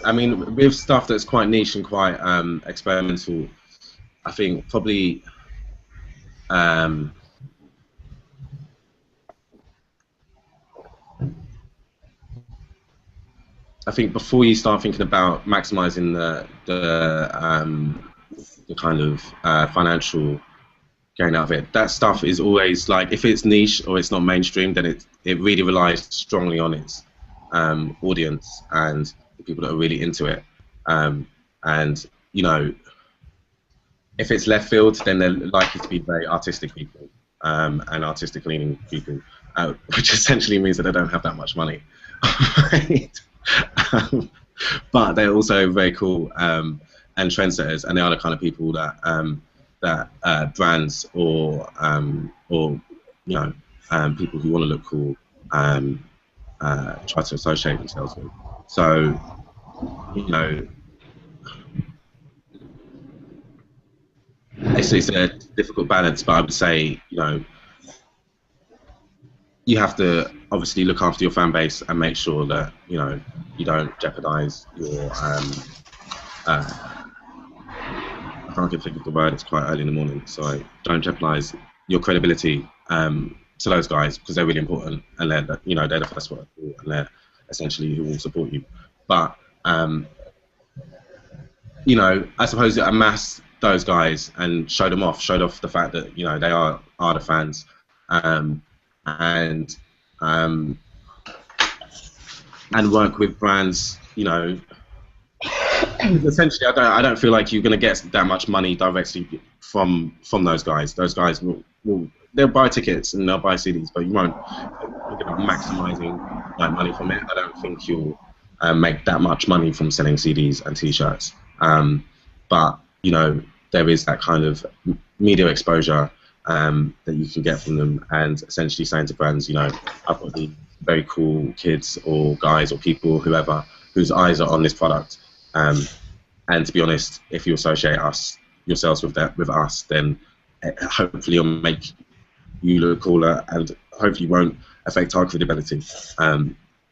I mean, with stuff that's quite niche and quite experimental, I think probably I think before you start thinking about maximizing the kind of financial gain out of it, that stuff is always like, if it's niche or it's not mainstream, then it really relies strongly on its audience and the people that are really into it. And you know, if it's left field, then they're likely to be very artistic people and artistic leaning people, which essentially means that they don't have that much money. Right? But they're also very cool and trendsetters, and they are the kind of people that brands or you know, people who want to look cool try to associate themselves with. So, you know, it's a difficult balance, but I would say, you know, you have to obviously look after your fan base and make sure that, you know, you don't jeopardize your I can't think of the word, it's quite early in the morning, so don't jeopardize your credibility to those guys, because they're really important, and they're, you know, they're the first one, and they're essentially who will support you. But you know, I suppose amass those guys and showed off the fact that, you know, they are the fans, and work with brands, you know. Essentially, I don't feel like you're going to get that much money directly from those guys. Those guys they'll buy tickets and they'll buy CDs, but you won't look at maximizing like money from it. I don't think you'll make that much money from selling CDs and T-shirts. But you know, there is that kind of media exposure that you can get from them, and essentially saying to brands, you know, I've got these very cool kids or guys or people, whoever, whose eyes are on this product. And to be honest, if you associate yourselves with us, then hopefully it'll make you look cooler, and hopefully won't affect our credibility.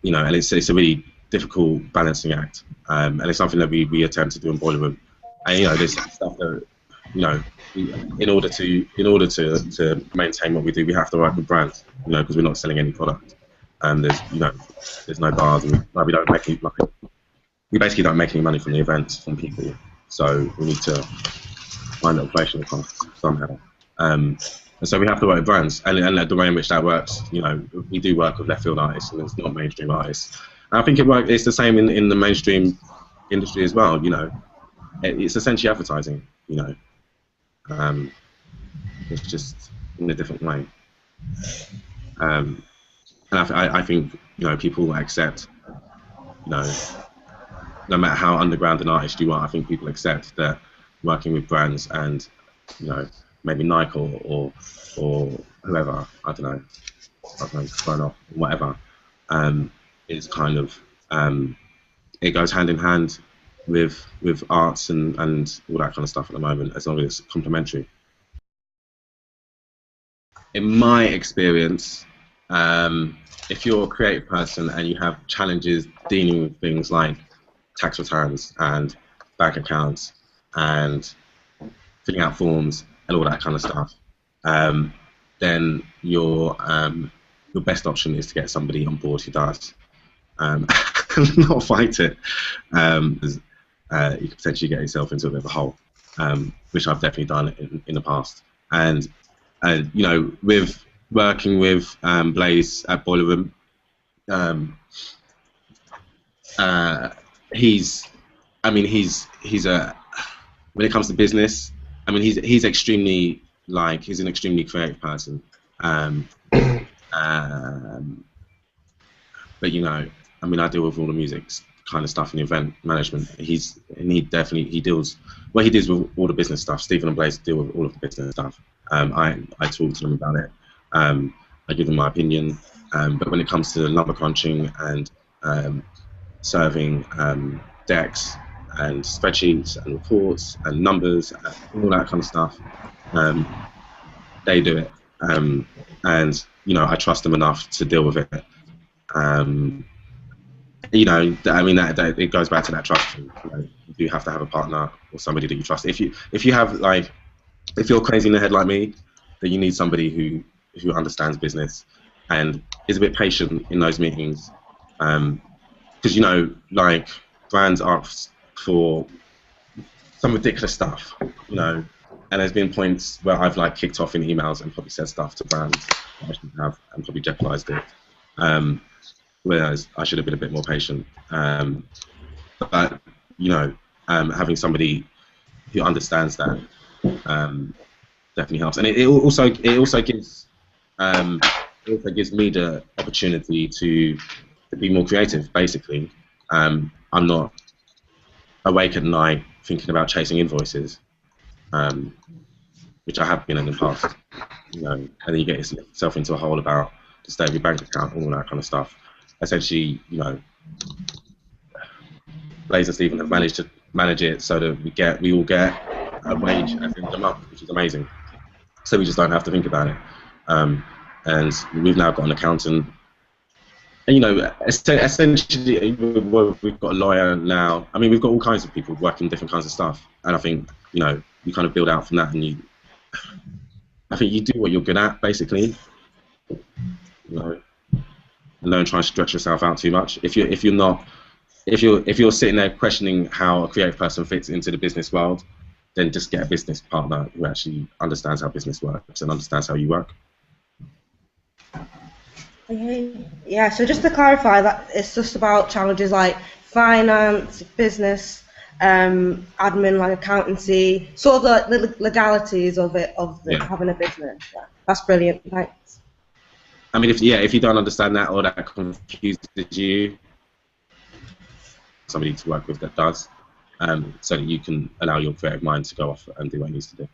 You know, and it's a really difficult balancing act, and it's something that we attempt to do in Boiler Room. And you know, there's stuff that, you know, in order to maintain what we do, we have to work with brands, you know, because we're not selling any product. There's no bars, and we don't make any money. We basically don't make any money from the events, from people. So we need to find an operational cost somehow. And so we have to work with brands, and the way in which that works, you know, we do work with left field artists, and it's not mainstream artists. And I think it's the same in the mainstream industry as well. You know, it's essentially advertising. You know, it's just in a different way. And I think, you know, people accept, you know, no matter how underground an artist you are, I think people accept that working with brands and, you know, maybe Nike or whoever, I don't know, thrown off, whatever, is kind of, it goes hand in hand with arts and all that kind of stuff at the moment, as long as it's complementary. In my experience, if you're a creative person and you have challenges dealing with things like tax returns and bank accounts and filling out forms and all that kind of stuff, then your best option is to get somebody on board who does, not fight it. You could potentially get yourself into a bit of a hole, which I've definitely done in the past. And you know, with working with Blaze at Boiler Room, he's a, when it comes to business, I mean, he's extremely, like, he's an extremely creative person. But you know, I mean, I deal with all the music kind of stuff in the event management. He deals with all the business stuff. Stephen and Blaze deal with all of the business stuff. I talk to them about it. I give them my opinion. But when it comes to number crunching and serving decks and spreadsheets and reports and numbers and all that kind of stuff, they do it. And you know, I trust them enough to deal with it. you know, I mean, that it goes back to that trust thing. You know, you do have to have a partner or somebody that you trust. If you have like, if you're crazy in the head like me, then you need somebody who understands business and is a bit patient in those meetings, because you know, like brands ask for some ridiculous stuff, you know, and there's been points where I've like kicked off in emails and probably said stuff to brands that I shouldn't have and probably jeopardized it. Whereas I should have been a bit more patient. But you know, having somebody who understands that definitely helps, and it also gives me the opportunity to be more creative. Basically, I'm not awake at night thinking about chasing invoices, which I have been in the past. You know, and then you get yourself into a hole about the state of your bank account, all that kind of stuff. Essentially, you know, Blaze and Stephen have managed to manage it so that we all get a wage at the end of the month, which is amazing. So we just don't have to think about it. And we've now got an accountant. And, you know, essentially, we've got a lawyer now. I mean, we've got all kinds of people working different kinds of stuff. And I think, you know, you kind of build out from that, and I think you do what you're good at, basically. You know, and don't try and stretch yourself out too much. If you're sitting there questioning how a creative person fits into the business world, then just get a business partner who actually understands how business works and understands how you work. Okay. Yeah, so just to clarify, that it's just about challenges like finance, business, admin, like accountancy, sort of the legalities of having a business. Yeah, that's brilliant. Thanks. I mean, if you don't understand that or that confuses you, somebody to work with that does, so that you can allow your creative mind to go off and do what it needs to do.